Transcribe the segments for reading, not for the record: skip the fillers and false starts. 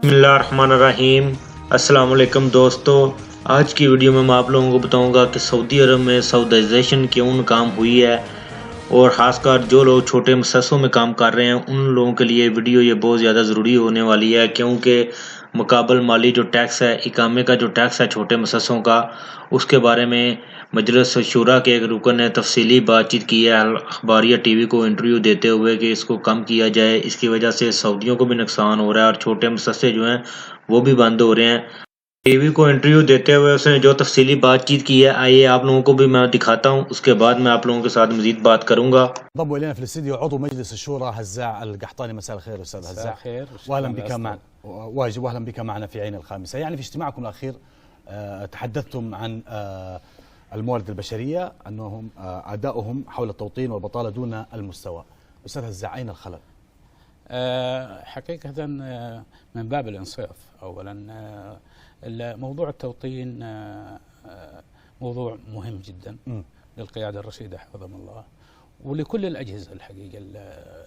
बिस्मिल्लाहिर्रहमानिर्रहीम। अस्सलाम वालेकुम दोस्तों, आज की वीडियो में मैं आप लोगों को बताऊंगा कि सऊदी अरब में सऊदाइजेशन क्यों नाकाम हुई है और ख़ासकर जो लोग छोटे मुसस्सों में काम कर रहे हैं उन लोगों के लिए वीडियो ये बहुत ज़्यादा ज़रूरी होने वाली है, क्योंकि मुकाबल माली जो टैक्स है, इकामे का जो टैक्स है छोटे मुसस्सों का, उसके बारे में मजलिस शूरा के एक रुकन ने तफसीली बातचीत की है अखबारिया टीवी को इंटरव्यू देते हुए कि इसको कम किया जाए। इसकी वजह से सऊदियों को भी नुकसान हो रहा है और छोटे मुसस्से जो हैं वो भी बंद हो रहे हैं। टीवी को इंटरव्यू देते हुए उसने जो तफसीली बातचीत की है, आइए आप लोगों को भी मैं दिखाता हूँ, उसके बाद मैं आप लोगों के साथ मजीद बात करूंगा। انضم الينا في الاستديو عضو مجلس الشورى هزاع القحطاني. مساء الخير استاذ هزاع. مساء الخير واهلا بك معنا واجب واهلا بك معنا في عين الخامسه. يعني في اجتماعكم الاخير تحدثتم عن الموارد البشريه انهم اداؤهم حول التوطين والبطاله دون المستوى. استاذ هزاع، اين الخلل؟ حقيقة من باب الإنصاف أولا، موضوع التوطين موضوع مهم جدا للقيادة الرشيدة حفظهم الله ولكل الأجهزة الحقيقة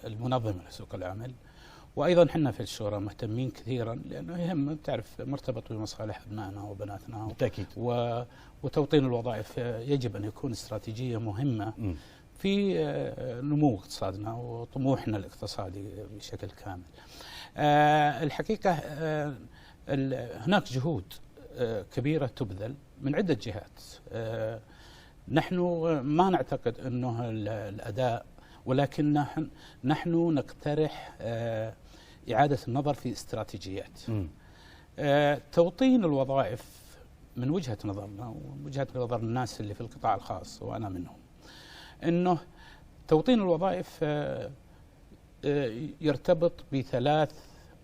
المنظمة لسوق العمل، وأيضا حنا في الشورى مهتمين كثيرا لأنه يهم، تعرف، مرتبط بمصالح أبنائنا وبناتنا بالتأكيد. وتوطين الوظائف يجب أن يكون استراتيجية مهمة في نمو اقتصادنا وطموحنا الاقتصادي بشكل كامل. الحقيقة هناك جهود كبيرة تبذل من عدة جهات. نحن ما نعتقد أنه الأداء، ولكن نحن نقترح إعادة النظر في استراتيجيات توطين الوظائف من وجهة نظرنا ووجهة نظر الناس اللي في القطاع الخاص وأنا منهم، أنه توطين الوظائف يرتبط بثلاث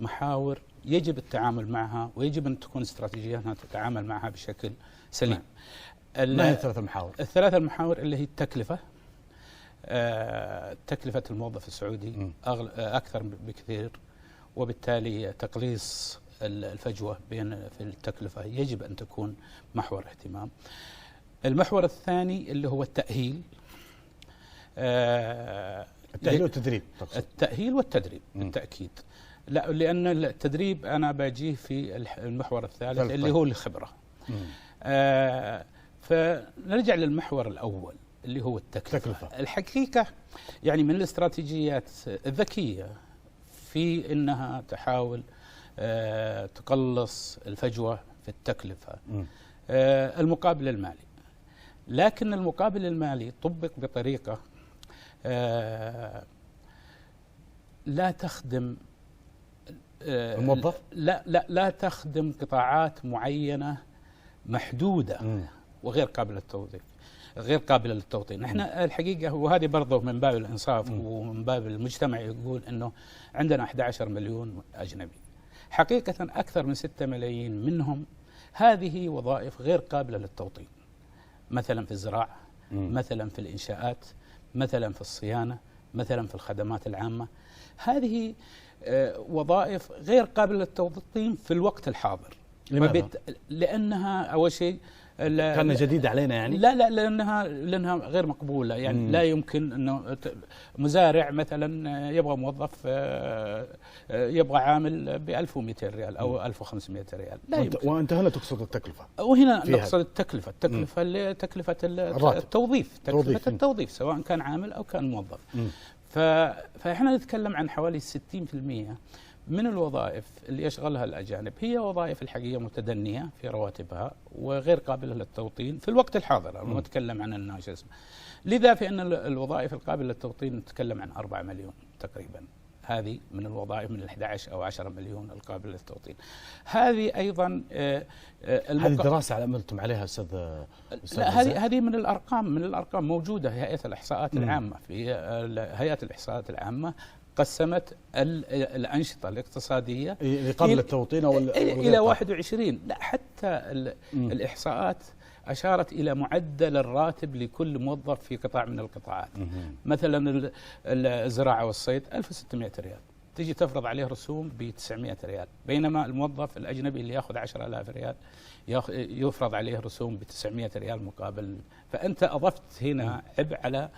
محاور يجب التعامل معها ويجب أن تكون استراتيجياتنا تتعامل معها بشكل سليم. ما هي الثلاث المحاور؟ الثلاث المحاور اللي هي التكلفة، تكلفة الموظف السعودي أكثر بكثير، وبالتالي تقليص الفجوة بين في التكلفة يجب أن تكون محور اهتمام. المحور الثاني اللي هو التأهيل، التأهيل والتدريب تقصد؟ التأهيل والتدريب بالتأكيد. لا، لأن التدريب أنا باجيه في المحور الثالث اللي هو الخبرة. فنرجع للمحور الأول اللي هو التكلفة. الحقيقة يعني من الاستراتيجيات الذكية في أنها تحاول تقلص الفجوة في التكلفة المقابل المالي، لكن المقابل المالي طبق بطريقة لا تخدم الموظف؟ لا تخدم قطاعات معينة محدودة وغير قابلة للتوظيف، غير قابلة للتوطين. احنا الحقيقة، وهذه برضه من باب الإنصاف ومن باب المجتمع، يقول انه عندنا 11 مليون أجنبي، حقيقة أكثر من 6 ملايين منهم هذه وظائف غير قابلة للتوطين، مثلا في الزراعة، مثلا في الإنشاءات، مثلا في الصيانة، مثلا في الخدمات العامة. هذه وظائف غير قابلة للتوطين في الوقت الحاضر. لماذا؟ لأنها أول شيء كان جديدة علينا يعني؟ لا، لأنها غير مقبولة. يعني لا يمكن أنه مزارع مثلا يبغى موظف، يبغى عامل ب 1200 ريال أو 1500 ريال، لا يمكن. وأنت هنا تقصد التكلفة؟ وهنا نقصد التكلفة، تكلفة التوظيف، تكلفة التوظيف سواء كان عامل أو كان موظف. فإحنا نتكلم عن حوالي 60% من الوظائف اللي يشغلها الأجانب هي وظائف الحقيقة متدنية في رواتبها وغير قابلة للتوطين في الوقت الحاضر. أنا نتكلم عن الناشئ. لذا فإن الوظائف القابلة للتوطين نتكلم عن 4 مليون تقريبا. هذه من الوظائف من 11 أو 10 مليون القابلة للتوطين. هذه أيضا هذه الدراسة عملتم عليها أستاذ؟ هذه من الأرقام موجودة. هيئة الإحصاءات العامة، في هيئة الإحصاءات العامة قسمت الأنشطة الاقتصادية قبل التوطين أو إلى 21. لا، حتى الإحصاءات أشارت إلى معدل الراتب لكل موظف في قطاع من القطاعات. مثلا الزراعة والصيد 1600 ريال، تجي تفرض عليه رسوم ب 900 ريال، بينما الموظف الأجنبي اللي يأخذ 10,000 ريال يفرض عليه رسوم ب 900 ريال مقابل. فأنت أضفت هنا عبء على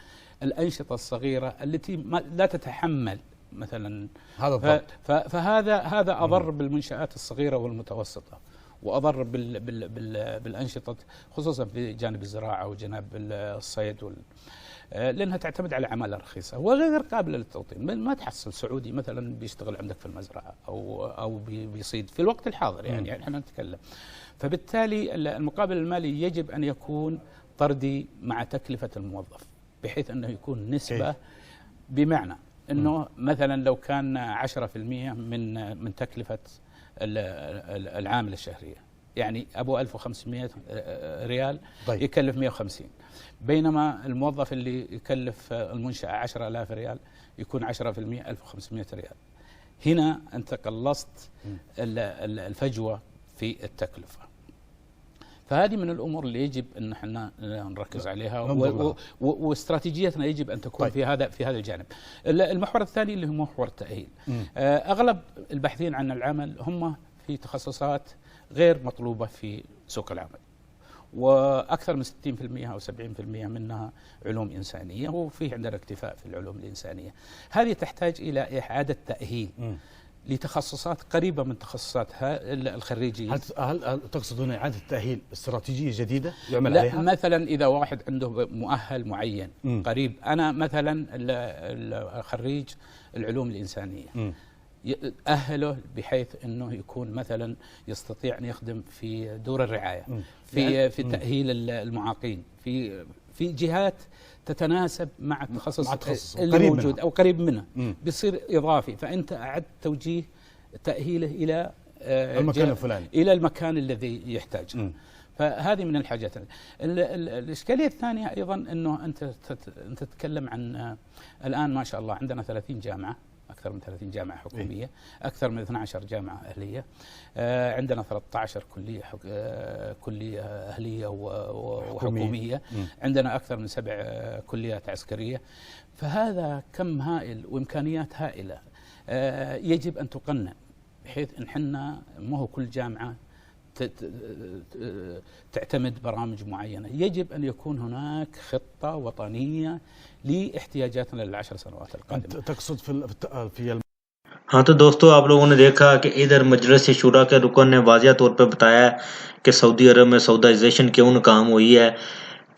الأنشطة الصغيرة التي لا تتحمل مثلا. هذا الضبط. فهذا أضر بالمنشآت الصغيرة والمتوسطة، وأضر بالأنشطة خصوصا في جانب الزراعة وجانب الصيد لأنها تعتمد على عمالة رخيصة وغير قابلة للتوطين. ما تحصل سعودي مثلا بيشتغل عندك في المزرعة أو بيصيد في الوقت الحاضر، يعني احنا نتكلم. فبالتالي المقابل المالي يجب أن يكون طردي مع تكلفة الموظف، بحيث أنه يكون نسبة، بمعنى أنه مثلا لو كان 10% من تكلفة العامل الشهرية، يعني أبو 1500 ريال طيب. يكلف 150، بينما الموظف اللي يكلف المنشأة 10,000 ريال يكون 10% 1500 ريال. هنا أنت قلصت الفجوة في التكلفة. فهذه من الأمور اللي يجب أن احنا نركز عليها، واستراتيجيتنا يجب أن تكون طيب. في هذا الجانب. المحور الثاني اللي هو محور التأهيل. أغلب الباحثين عن العمل هم في تخصصات غير مطلوبة في سوق العمل، وأكثر من 60% أو 70% منها علوم إنسانية، وفي عندنا اكتفاء في العلوم الإنسانية. هذه تحتاج إلى إعادة تأهيل لتخصصات قريبة من تخصصات الخريجين. هل تقصد هنا إعادة تأهيل استراتيجية جديدة يعمل لا عليها؟ مثلا إذا واحد عنده مؤهل معين قريب، أنا مثلا خريج العلوم الإنسانية، أهله بحيث أنه يكون مثلا يستطيع أن يخدم في دور الرعاية، في تأهيل المعاقين، في جهات تتناسب مع التخصص اللي موجود أو قريب منه، بيصير إضافي. فأنت أعدت توجيه تأهيله إلى المكان الفلاني، إلى المكان الذي يحتاجه. فهذه من الحاجات. الإشكالية الثانية أيضا أنه أنت تتكلم عن الآن ما شاء الله عندنا 30 جامعة، أكثر من 30 جامعة حكومية، أكثر من 12 جامعة أهلية، عندنا 13 كلية أهلية وحكومية، عندنا أكثر من 7 كليات عسكرية. فهذا كم هائل وإمكانيات هائلة يجب أن تقنن، بحيث أن حنا ما هو كل جامعة تعتمد برامج معينة. يجب أن يكون هناك خطة وطنية لاحتياجاتنا لل10 سنوات القادمة. تقصد في हाँ, तो दोस्तों आप लोगों ने देखा कि इधर मजलिस शुरा के रुकन ने वाज़िया तौर पर बताया कि सऊदी अरब में सऊदाइजेशन क्यों नाकाम हुई है,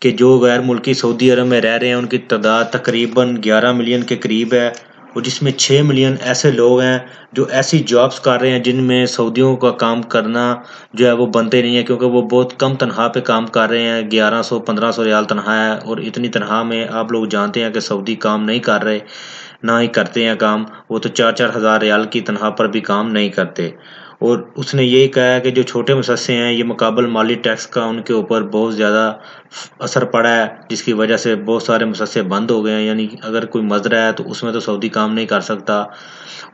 कि जो गैर मुल्की सऊदी अरब में रह रहे हैं उनकी तादाद तकरीबन 11 मिलियन के करीब है, और जिसमें 6 मिलियन ऐसे लोग हैं जो ऐसी जॉब्स कर रहे हैं जिनमें सऊदियों का काम करना जो है वो बनते नहीं है, क्योंकि वो बहुत कम तनख्वाह पे काम कर रहे हैं। 1100-1500 रियाल तनख्वाह है, और इतनी तनख्वाह में आप लोग जानते हैं कि सऊदी काम नहीं कर रहे, ना ही करते हैं काम। वो तो 4-4 हज़ार रियाल की तनख्वाह पर भी काम नहीं करते। और उसने यही कहा है कि जो छोटे मुसस्से हैं ये मुकाबल माली टैक्स का उनके ऊपर बहुत ज़्यादा असर पड़ा है, जिसकी वजह से बहुत सारे मुसस्से बंद हो गए हैं। यानी अगर कोई मजरा है तो उसमें तो सऊदी काम नहीं कर सकता,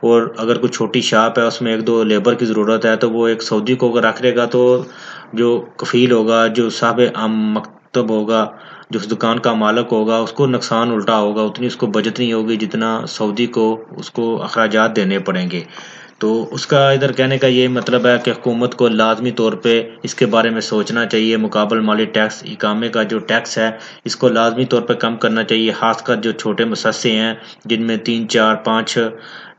और अगर कोई छोटी शॉप है उसमें 1-2 लेबर की ज़रूरत है तो वो एक सऊदी को अगर रख लेगा तो जो कफ़ील होगा, जो साहब मकतब होगा, जो उस दुकान का मालिक होगा, उसको नुकसान उल्टा होगा, उतनी उसको बचत नहीं होगी जितना सऊदी को उसको अखराजात देने पड़ेंगे। तो उसका इधर कहने का ये मतलब है कि हुकूमत को लाजमी तौर पे इसके बारे में सोचना चाहिए। मुकाबल माली टैक्स इकामे का जो टैक्स है इसको लाजमी तौर पे कम करना चाहिए, खासकर जो छोटे मुसस्से हैं जिनमें 3-4-5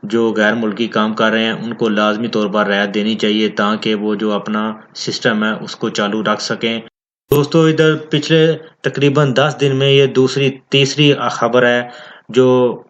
जो गैर मुल्की काम कर रहे हैं उनको लाजमी तौर पर रियायत देनी चाहिए, ताकि वो जो अपना सिस्टम है उसको चालू रख सकें। दोस्तों, इधर पिछले तकरीबन 10 दिन में ये तीसरी खबर है जो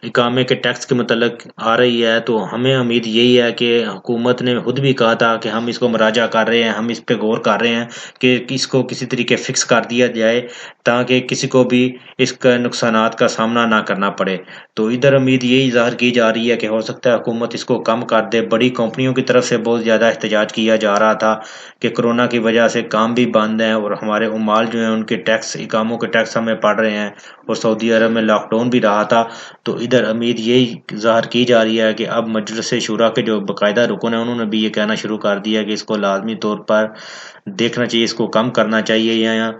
इकामे के टैक्स के मतलब आ रही है। तो हमें उम्मीद यही है कि हुकूमत ने खुद भी कहा था कि हम इसको मराजा कर रहे हैं, हम इस पे गौर कर रहे हैं कि इसको किसी तरीके फिक्स कर दिया जाए ताकि किसी को भी इसका नुकसानात का सामना ना करना पड़े। तो इधर उम्मीद यही ज़ाहिर की जा रही है कि हो सकता है हुकूमत इसको कम कर दे। बड़ी कंपनियों की तरफ से बहुत ज़्यादा एहतजाज किया जा रहा था कि कोरोना की वजह से काम भी बंद है और हमारे उमाल जो हैं उनके टैक्स इकामों के टैक्स हमें पड़ रहे हैं, और सऊदी अरब में लॉकडाउन भी रहा था। तो इधर उम्मीद यही ज़ाहिर की जा रही है कि अब मजलिस शुरा के जो बाकायदा रुकन हैं उन्होंने भी ये कहना शुरू कर दिया कि इसको लाजमी तौर पर देखना चाहिए, इसको कम करना चाहिए या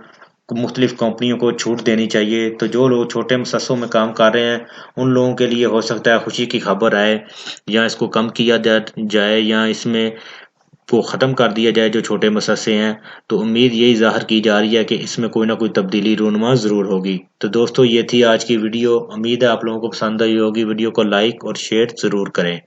मुख्तलिफ कंपनियों को छूट देनी चाहिए। तो जो लोग छोटे मुसस्सों में काम कर रहे हैं उन लोगों के लिए हो सकता है खुशी की खबर आए, या इसको कम किया जाए या इसमें کو ختم کر دیا جائے جو چھوٹے مؤسسے ہیں، تو امید یہی ظاہر کی جا رہی ہے کہ اس میں کوئی نہ کوئی تبدیلی رونما ضرور ہوگی۔ تو دوستو یہ تھی آج کی ویڈیو، امید ہے آپ لوگوں کو پسند آئی ہوگی۔ ویڈیو کو لائک اور شیئر ضرور کریں۔